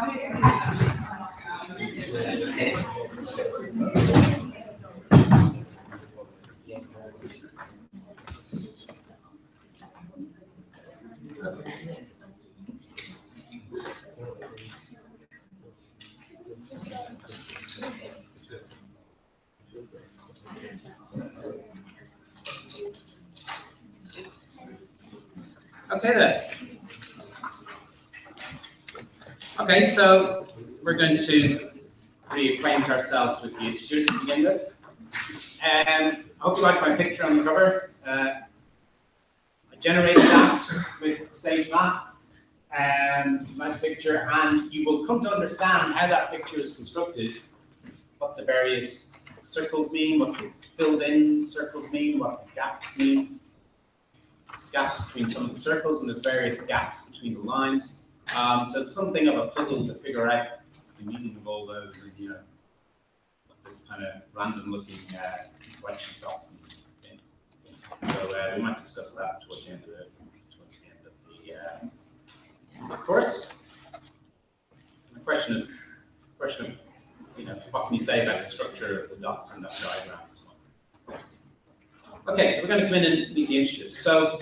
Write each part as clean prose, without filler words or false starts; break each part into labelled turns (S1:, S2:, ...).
S1: Okay then. Okay, so we're going to reacquaint ourselves with the integers to begin with. I hope you like my picture on the cover. I generated that with Sage Map. Nice picture, and you will come to understand how that picture is constructed, what the various circles mean, what the filled-in circles mean, what the gaps mean. Gaps between some of the circles, and there's various gaps between the lines. So it's something of a puzzle to figure out the meaning of all those, and you know, this kind of random-looking collection dots. So we might discuss that towards the end of the course. The question of you know, what can you say about the structure of the dots in that diagram and so on. Okay, so we're going to come in and meet the integers. So.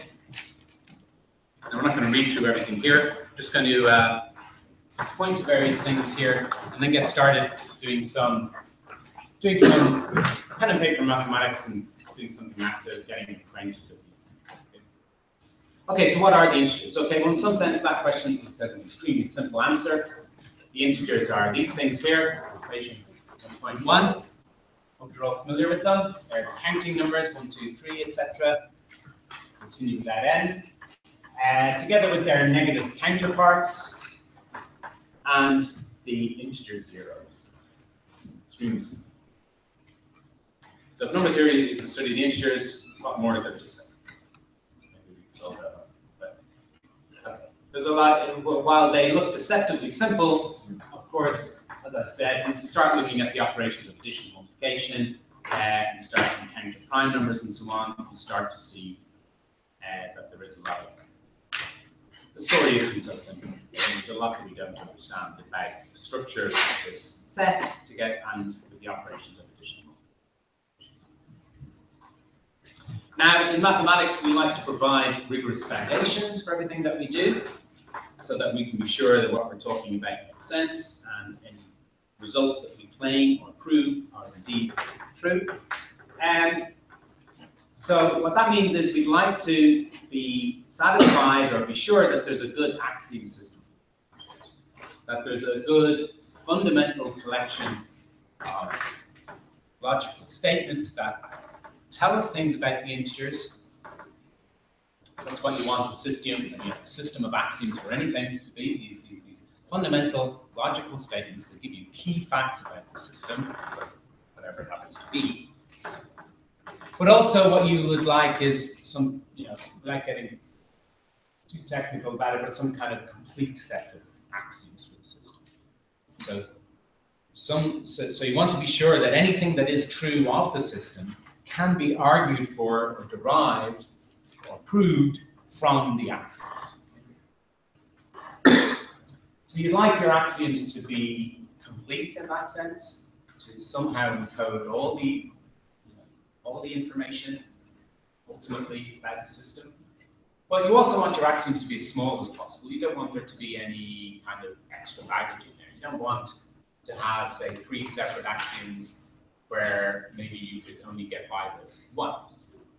S1: And we're not going to read through everything here. Just going to point to various things here, and then get started doing some pen and paper mathematics and doing something active, getting acquainted with these things. Okay, so what are the integers? Okay, well, in some sense, that question says an extremely simple answer. The integers are these things here, equation 1.1. Hope you're all familiar with them. They're counting numbers, 1, 2, 3, etc. Continue without end. Together with their negative counterparts and the integer zeros. Extremely simple. So if number theory is the study of the integers, what more is there to say? Okay. There's a lot, while they look deceptively simple, of course, as I said, once you start looking at the operations of addition and multiplication, and start to encounter prime numbers and so on, you start to see that there is a lot of the story isn't so simple. There's a lot that we don't understand about the structure of this set to get and with the operations of addition. Now, in mathematics, we like to provide rigorous foundations for everything that we do, so that we can be sure that what we're talking about makes sense and any results that we claim or prove are indeed true. So what that means is we'd like to be satisfied or be sure that there's a good axiom system, that there's a good fundamental collection of logical statements that tell us things about the integers. That's what you want a system of axioms for anything to be, these fundamental logical statements that give you key facts about the system, whatever it happens to be. But also what you would like is some, without getting too technical about it, but some kind of complete set of axioms for the system. So you want to be sure that anything that is true of the system can be argued for or derived or proved from the axioms. So you'd like your axioms to be complete in that sense, to somehow encode all the information ultimately about the system. But you also want your axioms to be as small as possible. You don't want there to be any kind of extra baggage in there. You don't want to have, say, 3 separate axioms where maybe you could only get by with 1.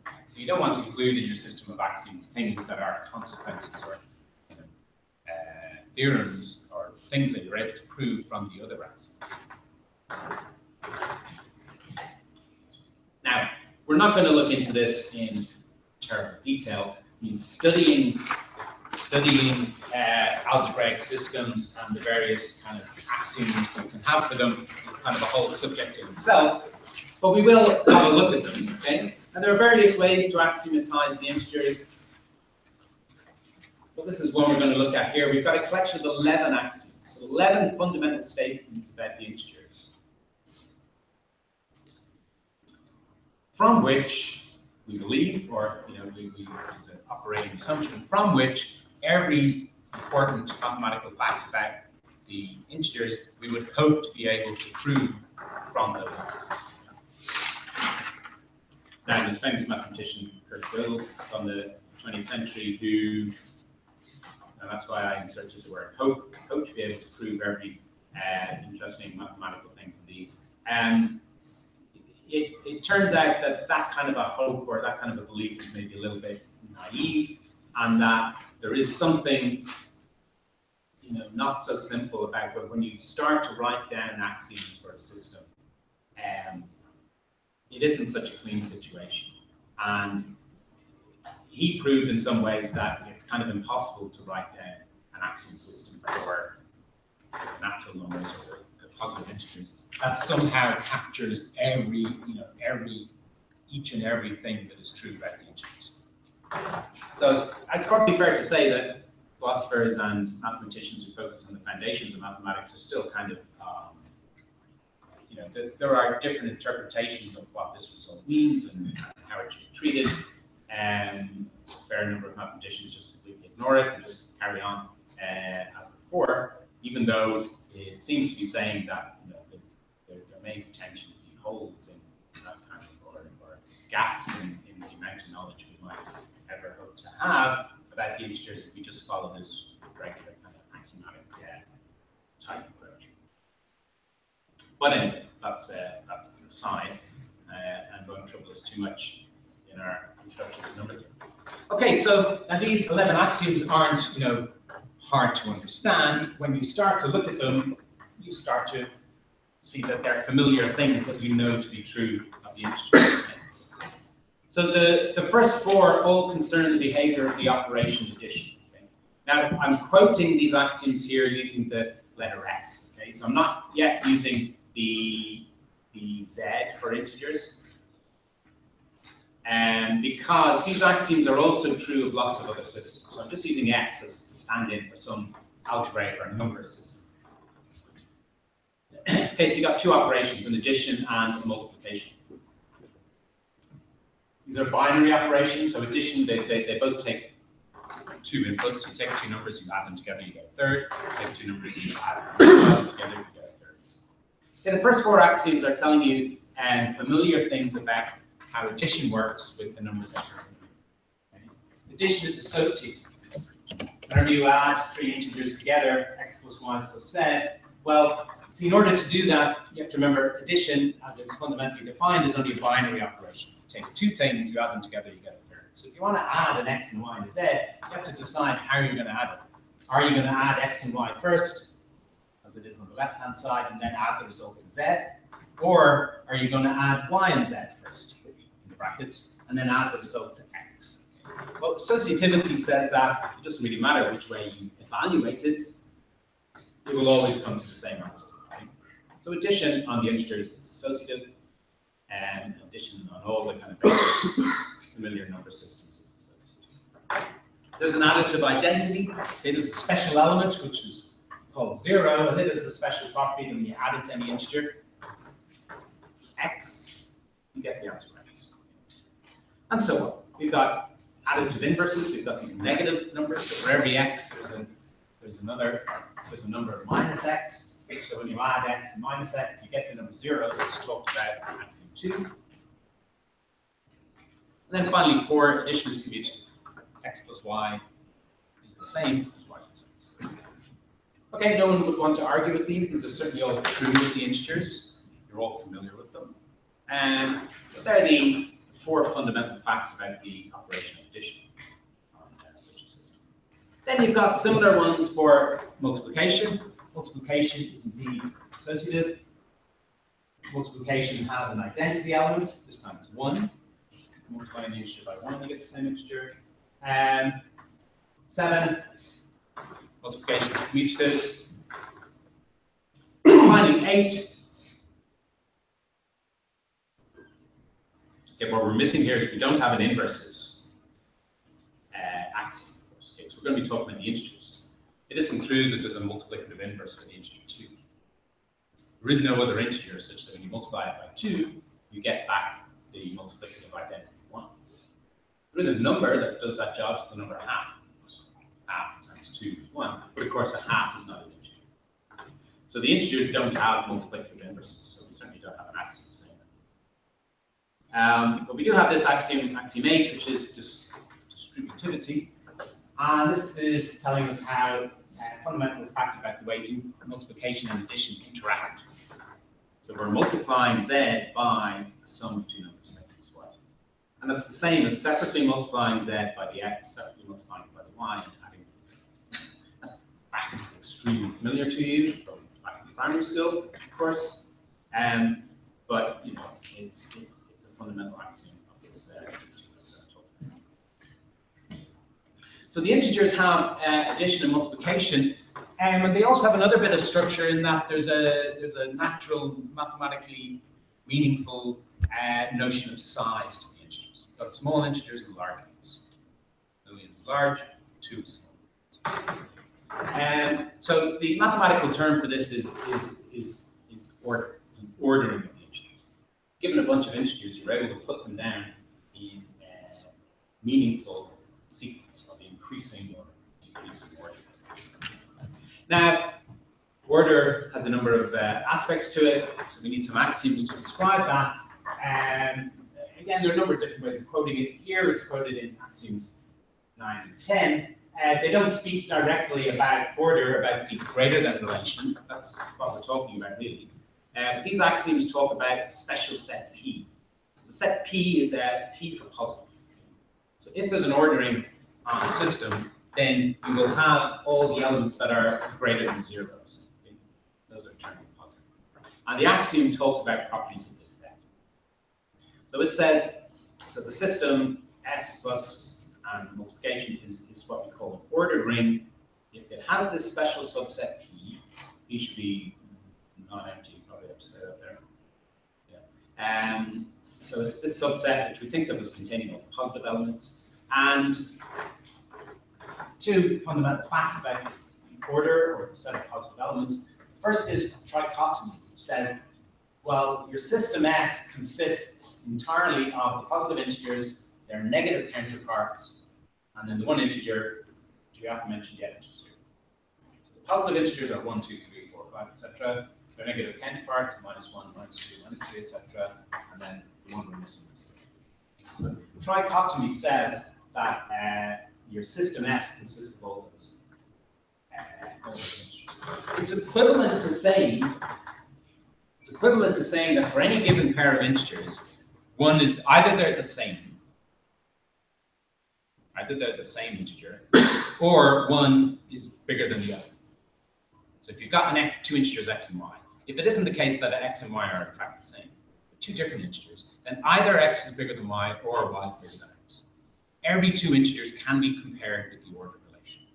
S1: So you don't want to include in your system of axioms things that are consequences or theorems or things that you're able to prove from the other axioms. Now, we're not going to look into this in terrible detail. I mean, studying algebraic systems and the various kind of axioms you can have for them is kind of a whole subject in itself. But we will have a look at them, okay? And there are various ways to axiomatize the integers. But this is one we're going to look at here. We've got a collection of 11 axioms, so 11 fundamental statements about the integers, from which we believe, or we use an operating assumption, from which every important mathematical fact about the integers, we would hope to be able to prove from those axioms. Now, this famous mathematician, Kurt Gödel, from the 20th century, who, and that's why I inserted the word hope to be able to prove every interesting mathematical thing from these. It turns out that that kind of a hope or that kind of a belief is maybe a little bit naive, and that there is something, not so simple about, but when you start to write down axioms for a system, it isn't such a clean situation. And he proved in some ways that it's kind of impossible to write down an axiom system for natural numbers or positive integers that somehow captures each and everything that is true about the integers. So it's probably fair to say that philosophers and mathematicians who focus on the foundations of mathematics are still kind of, there are different interpretations of what this result means and how it should be treated. And a fair number of mathematicians just completely ignore it and just carry on as before, even though it seems to be saying that there may potentially be holes in that kind of, or gaps in the amount of knowledge we might ever hope to have about the integers if we just follow this regular kind of axiomatic type approach. But anyway, that's an aside, and won't trouble us too much in our introduction to number theory. Okay, so now these 11 axioms aren't, hard to understand. When you start to look at them, you start to see that they're familiar things that you know to be true of the integers. So the first four all concern the behavior of the operation addition. Okay? Now, I'm quoting these axioms here using the letter S. Okay, so I'm not yet using the Z for integers, because these axioms are also true of lots of other systems. So I'm just using S as to stand in for some algebraic or number system. Okay, so you got two operations, an addition and a multiplication. These are binary operations. So addition, they both take two inputs. You take two numbers, you add them together, you get a third. You take two numbers, you add them together, you get a third. Okay, the first four axioms are telling you familiar things about how addition works with the numbers that you're doing. Okay? Addition is associative. Whenever you add three integers together, x plus y plus z, well, see, in order to do that, you have to remember addition, as it's fundamentally defined, is only a binary operation. You take two things, you add them together, you get a third. So if you want to add an x and y and a z, you have to decide how you're going to add it. Are you going to add x and y first, as it is on the left-hand side, and then add the result to z? Or are you going to add y and z first, in brackets, and then add the result to x? Well, associativity says that it doesn't really matter which way you evaluate it, it will always come to the same answer. Okay? So addition on the integers is associative, and addition on all the kind of familiar number systems is associative. There's an additive identity. It is a special element, which is called 0, and it is a special property that when you add it to any integer, x, you get the answer x. And so on. We've got additive inverses. We've got these negative numbers. So for every x, there's a number of minus x. So when you add x and minus x, you get the number 0 that was talked about in axiom 2. And then finally, for additions can be achieved. X plus y is the same as y plus x. Okay, no one would want to argue with these. These are certainly all true with the integers. You're all familiar with them. But they're the four fundamental facts about the operation of addition on such a system. Then you've got similar ones for multiplication. Multiplication is indeed associative. Multiplication has an identity element. This time it's 1. Multiply an integer by 1, you get the same integer. 7. Multiplication is commutative. Finally, 8. Okay, what we're missing here is we don't have an inverses axiom, of course. Okay, so we're going to be talking about the integers. It isn't true that there's a multiplicative inverse for the integer 2. There is no other integer such that when you multiply it by 2, you get back the multiplicative identity 1. There is a number that does that job, it's the number half. Half times 2 is 1, but of course a half is not an integer. So the integers don't have multiplicative inverses, so we certainly don't have an axiom saying that. But we do have this axiom 8, which is just distributivity. And this is telling us how a fundamental fact about the way multiplication and addition interact. So we're multiplying z by the sum of two numbers, x, y. And that's the same as separately multiplying z by the x, separately multiplying by the y, and adding the z's. That fact is extremely familiar to you from back in primary school, of course. But you know, it's a fundamental axiom of this system. So the integers have addition and multiplication, and they also have another bit of structure in that there's a natural, mathematically meaningful notion of size to the integers. We've got small integers and large ones. Million is large, 2 is small. So the mathematical term for this is order. It's an ordering of the integers. Given a bunch of integers, you're able to put them down in meaningful sequence of increasing or decreasing order. Now, order has a number of aspects to it, so we need some axioms to describe that. Again, there are a number of different ways of quoting it. Here it's quoted in axioms 9 and 10. They don't speak directly about order, about the greater than relation. That's what we're talking about, really. But these axioms talk about a special set P. The set P is a P for positive. So if there's an ordering on a system, then you will have all the elements that are greater than zeros. Okay? Those are turning positive. And the axiom talks about properties of this set. So it says, so the system S plus and multiplication is what we call an ordered ring. If it has this special subset P, P should be not empty, probably have to say that there. Yeah. So it's this subset which we think of as containing all the positive elements. And two fundamental facts about the order or the set of positive elements. First is trichotomy, which says, well, your system S consists entirely of the positive integers, their negative counterparts, and then the one integer, which we haven't mentioned yet, which is 0. So the positive integers are 1, 2, 3, 4, 5, etc. Their negative counterparts, -1, -2, -3, etc. And then the one we're missing is 0. So trichotomy says that your system S consists of all those integers. It's equivalent to saying that for any given pair of integers, one is either they're the same integer, or one is bigger than the other. So if you've got two integers x and y, if it isn't the case that x and y are in fact the same, two different integers, then either x is bigger than y or y is bigger than x. Every two integers can be compared with the order relation.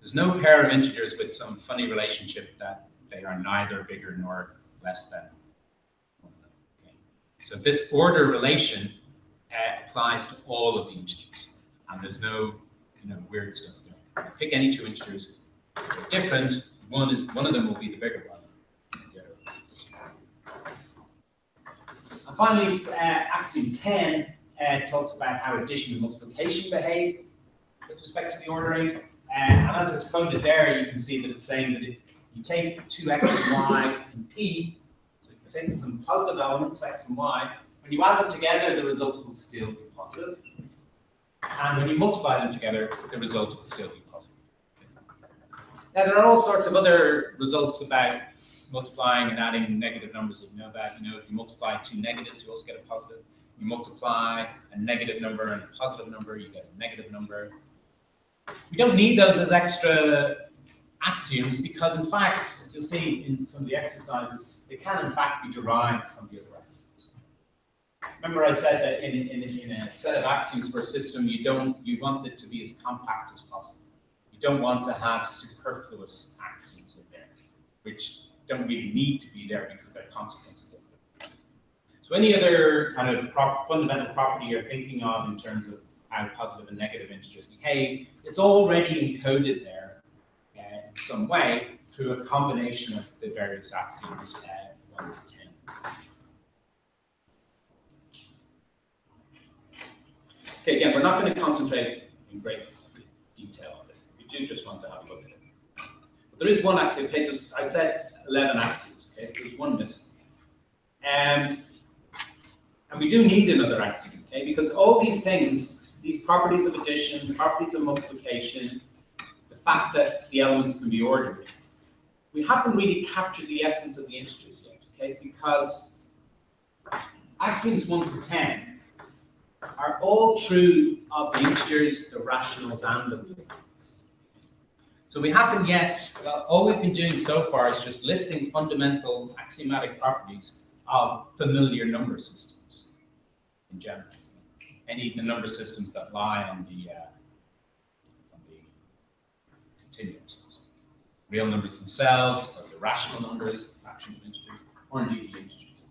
S1: There's no pair of integers with some funny relationship that they are neither bigger nor less than one another. Okay. So this order relation applies to all of the integers, and there's no weird stuff there. Pick any two integers, they're different. One of them will be the bigger one. And finally, axiom 10 talks about how addition and multiplication behave with respect to the ordering. And as it's quoted there, you can see that it's saying that if you take 2x and y and p, so you take some positive elements, x and y, when you add them together, the result will still be positive. And when you multiply them together, the result will still be positive. Now, there are all sorts of other results about multiplying and adding negative numbers that you know about. If you multiply two negatives, you also get a positive. You multiply a negative number and a positive number, you get a negative number. We don't need those as extra axioms because, in fact, as you'll see in some of the exercises, they can, in fact, be derived from the other axioms. Remember I said that in a set of axioms for a system, you want it to be as compact as possible. You don't want to have superfluous axioms in there, which don't really need to be there because they're consequences of it. So any other kind of fundamental property you're thinking of in terms of how positive and negative integers behave, it's already encoded there in some way through a combination of the various axioms 1 to 10. Okay, again, we're not going to concentrate in great detail on this. We do just want to have a look at it. But there is one axiom. I said 11 axioms. Okay, so there's one missing. And we do need another axiom, okay, because all these things, these properties of addition, properties of multiplication, the fact that the elements can be ordered, we haven't really captured the essence of the integers yet, okay, because axioms 1 to 10 are all true of the integers, the rationals, and the real numbers. So we haven't yet, well, all we've been doing so far is just listing fundamental axiomatic properties of familiar number systems in general. Any of the number systems that lie on the continuums. Real numbers themselves, or the rational numbers, fractions of integers, or indeed the integers.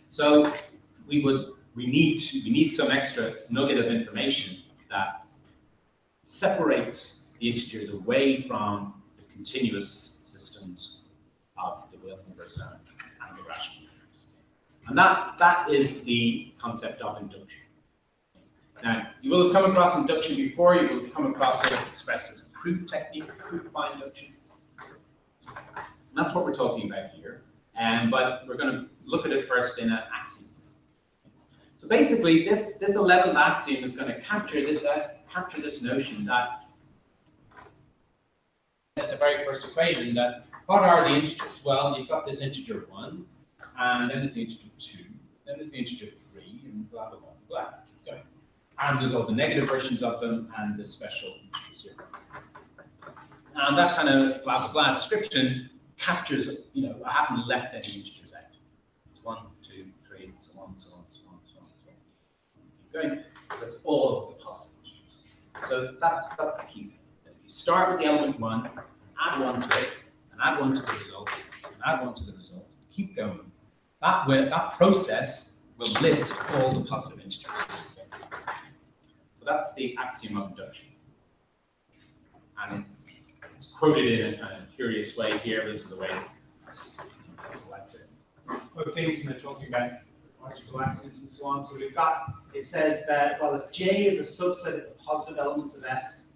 S1: So we need some extra nugget of information that separates the integers away from the continuous systems of the real numbers and the rational numbers. And that is the concept of induction. Now, you will have come across induction before. You will have come across it expressed as a proof technique, proof by induction. And that's what we're talking about here. But we're going to look at it first in an axiom. So basically, this 11th axiom is going to capture this notion that at the very first equation, that what are the integers? Well, you've got this integer 1, and then there's the integer 2, then there's the integer 3, and blah, blah, blah, blah. Okay. And there's all the negative versions of them, and this special integer 0. And that kind of blah, blah, blah description captures, I haven't left any integers out. It's 1, 2, 3, so on, so on, so on, so on, so on. Keep going. That's all of the positive integers. So that's the key thing. If you start with the element 1, add 1 to it, and add 1 to the result, and add 1 to the result, keep going. That process will list all the positive integers. So that's the axiom of induction. And it's quoted in a kind of curious way here. This is the way I like to quote things when they're talking about logical axioms and so on. So it says that, well, if J is a subset of the positive elements of S,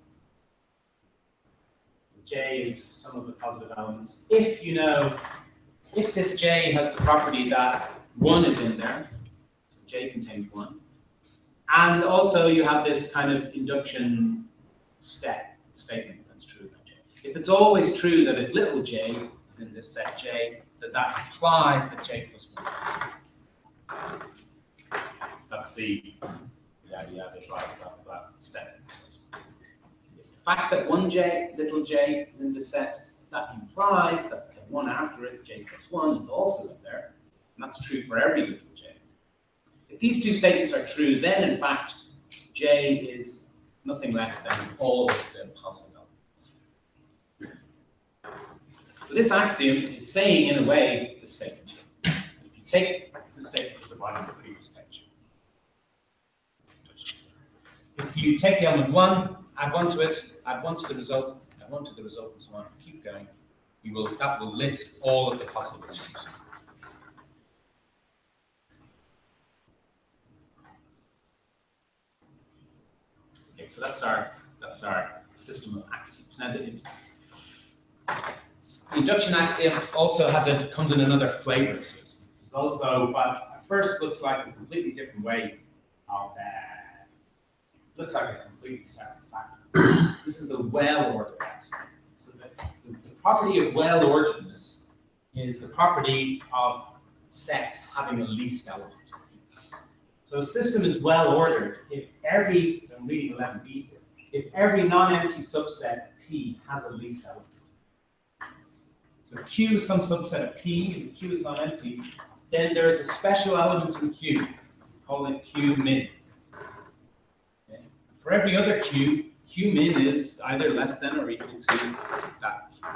S1: J is some of the positive elements. If this J has the property that 1 is in there, so J contains 1, and also you have this kind of induction statement that's true about J. If it's always true that if little j is in this set J, that implies that J plus 1. That's the idea of statement. The fact that little j is in the set, that implies that the one after it, j plus 1, is also in there. And that's true for every little j. If these two statements are true, then in fact, j is nothing less than all of the positive elements. So this axiom is saying, in a way, the statement. If you take the statement to the bottom of the previous page, if you take the element 1, add 1 to it, add 1 to the result, add 1 to the result, and so on, keep going, that will list all of the possible integers. Okay, so that's our system of axioms. Now, the induction axiom also comes in another flavor. So it's also what at first looks like a completely different way of looks like a completely separate factor. This is the well-ordered axiom. So the property of well-orderedness is the property of sets having a least element. So a system is well-ordered if so I'm reading 11b here, if every non-empty subset P has a least element. So Q is some subset of P, and Q is non-empty, then there is a special element in Q, call it Q min. Okay. For every other Q, Q min is either less than or equal to that Q.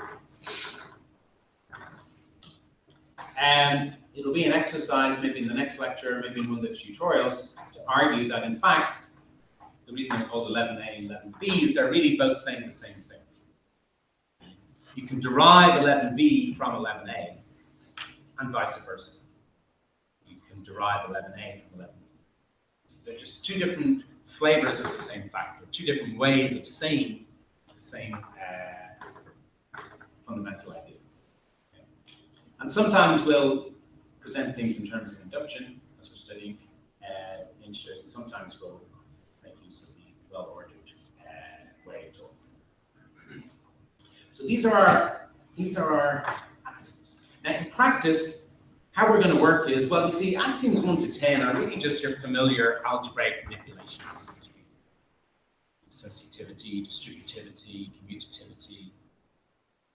S1: And it'll be an exercise, maybe in the next lecture, maybe in one of the tutorials, to argue that in fact, the reason they're called 11a and 11b is they're really both saying the same thing. You can derive 11b from 11a, and vice versa. You can derive 11a from 11b. They're just two different flavors of the same factor, two different ways of saying the same fundamental idea. And sometimes we'll present things in terms of induction, as we're studying integers, and sometimes we'll make use of the well-ordered way of talking. So these are our axioms. Now in practice, how we're going to work is, well, you see, axioms 1 to 10 are really just your familiar algebraic manipulation. Associativity, distributivity, commutativity,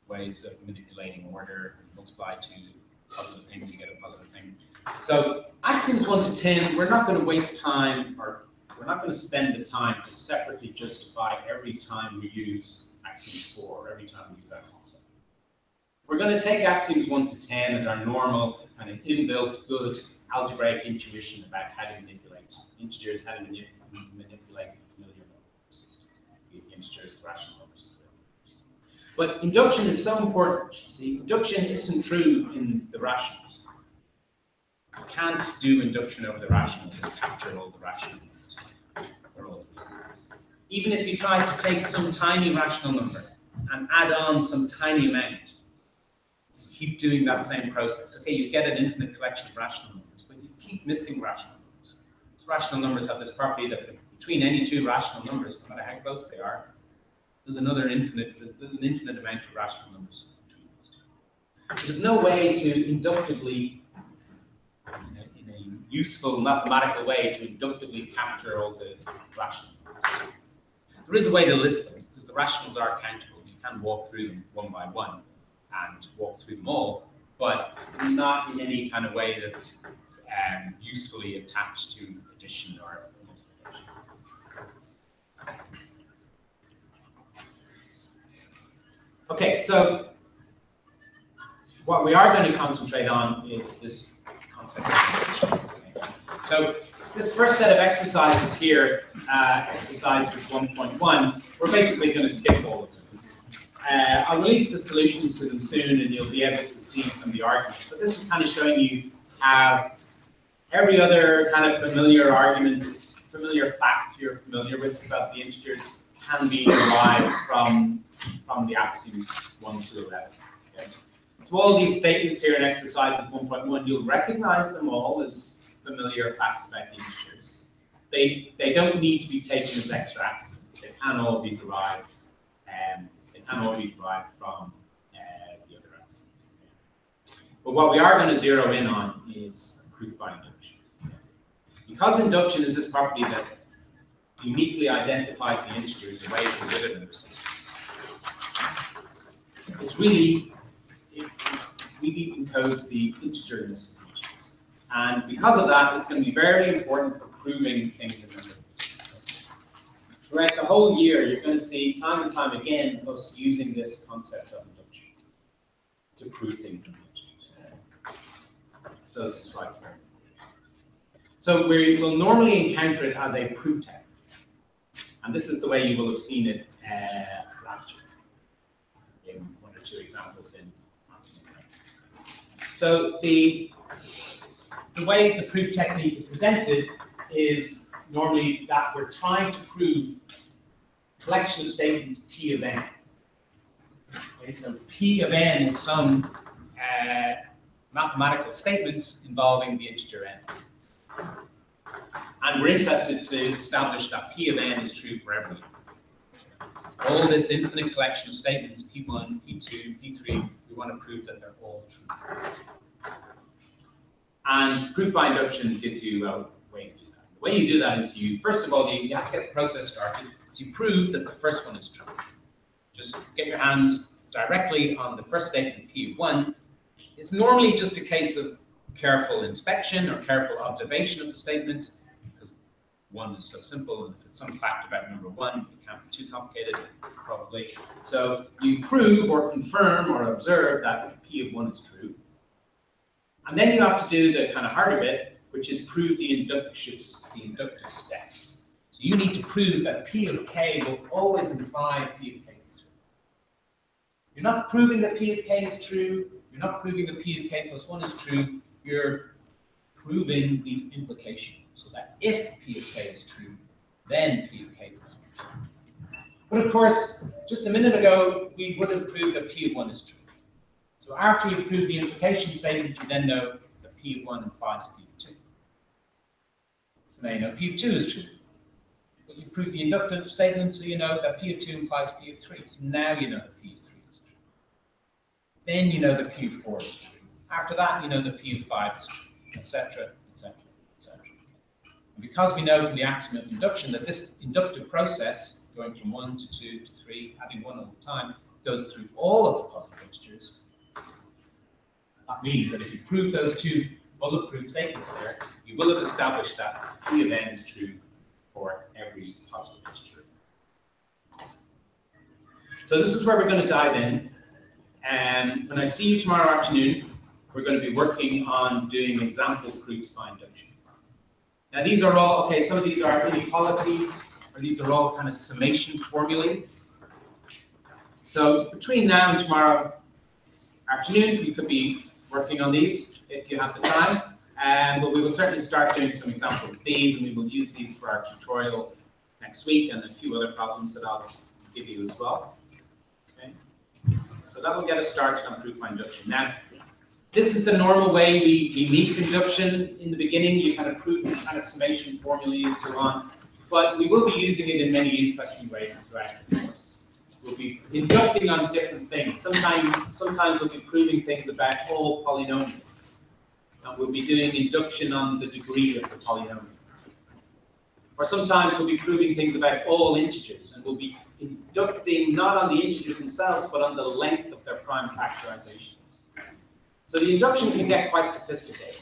S1: ways of manipulating order, multiply two positive things, you get a positive thing. So axioms 1 to 10, we're not going to waste time, or we're not going to spend the time to separately justify every time we use axiom 4, every time we use axiom 7. We're going to take axioms 1 to 10 as our normal kind of inbuilt good algebraic intuition about how to manipulate integers, how to manipulate familiar numbers, the integers, the rational numbers. But induction is so important. You see, induction isn't true in the rationals. You can't do induction over the rationals and capture all the rational numbers. Even if you try to take some tiny rational number and add on some tiny amount, keep doing that same process. Okay, you get an infinite collection of rational numbers, but you keep missing rational numbers. Rational numbers have this property that between any two rational numbers, no matter how close they are, there's an infinite amount of rational numbers between those two. There's no way to inductively, in a useful mathematical way, to inductively capture all the rational numbers. There is a way to list them, because the rationals are countable. You can walk through them one by one and walk through them all, but not in any kind of way that's usefully attached to addition or multiplication. Okay, so what we are going to concentrate on is this concept of induction. So this first set of exercises here, exercises 1.1, we're basically going to skip all of these. I'll release the solutions to them soon and you'll be able to see some of the arguments. But this is kind of showing you how every other kind of familiar argument, familiar fact you're familiar with about the integers can be derived from the axioms 1 to 11. Okay? So all these statements here in exercises 1.1, you'll recognize them all as familiar facts about the integers. They don't need to be taken as extra axioms. They can all be derived. From the other axioms. But what we are going to zero in on is proof by induction. Because induction is this property that uniquely identifies the integers away from the other number systems, it really encodes the integerness of integers. And because of that, it's going to be very important for proving things in number. Throughout the whole year, you're going to see time and time again us using this concept of induction to prove things in integers. So this is why it's very important. So we will normally encounter it as a proof text. And this is the way you will have seen it last year in 1 or 2 examples in answering. So the way the proof technique is presented is normally that we're trying to prove a collection of statements P of n. Okay, so P of n is some mathematical statement involving the integer n. And we're interested to establish that P of n is true for everyone. All this infinite collection of statements, P1, P2, P3, we want to prove that they're all true. And proof by induction gives you a way to do that. The way you do that is first of all, you have to get the process started. So you prove that the first one is true. Just get your hands directly on the first statement, P of 1. It's normally just a case of careful inspection or careful observation of the statement, because 1 is so simple, and if it's some fact about number 1, it can't be too complicated, probably. So you prove or confirm or observe that P of 1 is true. And then you have to do the kind of harder bit, which is prove the inductive step. So you need to prove that P of k will always imply P of k is true. You're not proving that P of k is true. You're not proving that P of k plus 1 is true. You're proving the implication. So that if P of k is true, then P of k plus 1 is true. But of course, just a minute ago, we would have proved that P of 1 is true. So after you prove the implication statement, you then know that P of 1 implies P of 2. So now you know P of 2 is true. But you prove the inductive statement, so you know that P of 2 implies P of 3. So now you know that P of 3 is true. Then you know that P of 4 is true. After that, you know that P of 5 is true, etc., etc., etc. And because we know from the axiom of induction that this inductive process, going from 1 to 2 to 3, having 1 all the time, goes through all of the positive integers, that means that if you prove those two bulletproof statements there, you will have established that P of n is true for every positive integer. So this is where we're going to dive in. And when I see you tomorrow afternoon, we're going to be working on doing example proofs by induction. Now these are all, okay, some of these are inequalities, or these are all kind of summation formulae. So between now and tomorrow afternoon, you could be working on these if you have the time. But we will certainly start doing some examples of these, and we will use these for our tutorial next week, and a few other problems that I'll give you as well. Okay. So that will get us started on proof by induction. Now, this is the normal way we meet induction. In the beginning, you kind of prove this kind of summation formulae and so on. But we will be using it in many interesting ways throughout the course. We'll be inducting on different things. Sometimes we'll be proving things about all polynomials. And we'll be doing induction on the degree of the polynomial. Or sometimes we'll be proving things about all integers, and we'll be inducting not on the integers themselves, but on the length of their prime factorizations. So the induction can get quite sophisticated.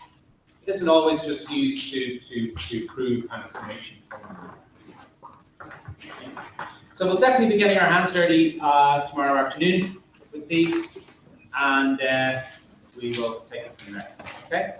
S1: It isn't always just used to prove kind of summation. So we'll definitely be getting our hands dirty tomorrow afternoon with these, and we will take it from there. Okay?